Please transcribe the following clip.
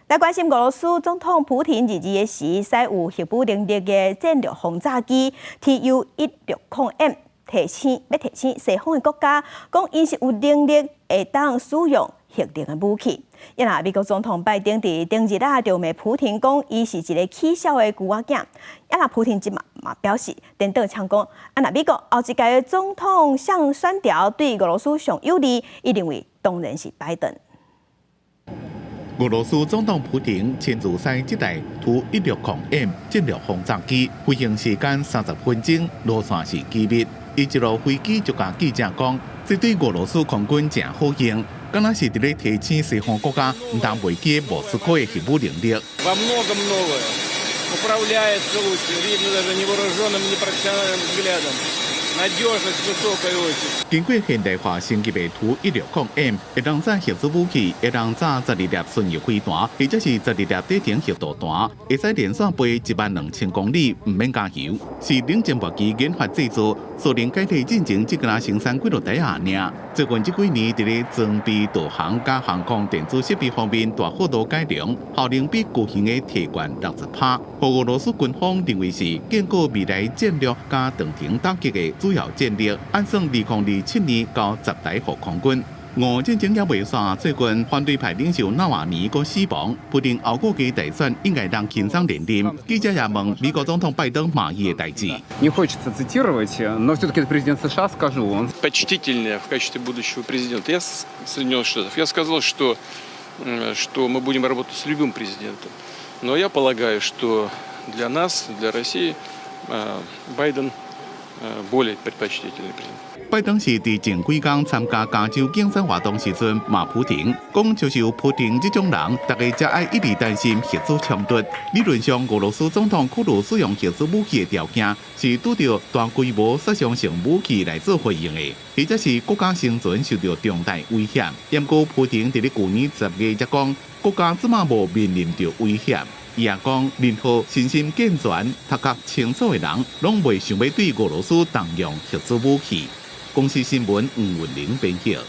来关心俄罗斯总统普廷日的时，使有核武能力的战略轰炸机 Tu-160M 提醒西方的国家，讲因是有能力会当使用核能的武器。因那美国总统拜登伫顶日就骂普廷讲，伊是一个起笑的牛仔囝。因那普廷即嘛表示，等等呛讲，那美国后一届的总统想选调对俄罗斯上有利，伊认为当然是拜登。 俄罗斯总统普廷亲自使这台Tu-160M 战略轰炸机飞行时间30分钟，路线是机密。伊一落飞机就甲记者讲，这对俄罗斯空军正好用，敢若是伫咧提醒西方国家唔当袂记莫斯科的核武能力。 Управляется лучше, видно даже невооруженным, непрофессиональным взглядом. Надежность высокой очень. 经过现代化升级的Tu-160M， 会当载核子武器，会当载12粒巡弋飞弹，或者是12粒底程核导弹，会使连续飞12000公里，唔免加油。是冷战末期研发制作，苏联解体进程只敢生产几落台下尔。最近这几年，伫咧装备、导航加航空电子设备方面大幅度改良，效能比旧型的提悬60%。俄罗斯军方认为是建构未来战略加长程打击的主要战略，按算2027年到10台航空军。俄战争也未散，最近反对派领袖纳瓦尼个死亡，普丁后个期大选应该让轻松连任。记者也问美国总统拜登满意的代志。Не хочется цитировать, но все-таки это президент США, скажу он. Почтительнее в качестве будущего президента. Я с Соединенных Штатов. Я сказал, что мы будем работать с любым президентом. Но я полагаю, что для нас, для России, Байден более предпочтительный президент. 拜登是伫前几天参加加州竞选活动时阵骂普廷，讲就是有普廷这种人，大家才爱一直担心核子冲突。理论上，俄罗斯总统考虑使用核子武器的条件是拄到大规模杀伤性武器来做回应的，或者是国家生存受到重大威胁。不过，普廷伫咧去年10月才讲，国家即马无面临着威胁。伊也讲，任何身心健全、头壳清楚的人，拢未想要对俄罗斯动用核子武器。公司新闻黄云玲编写。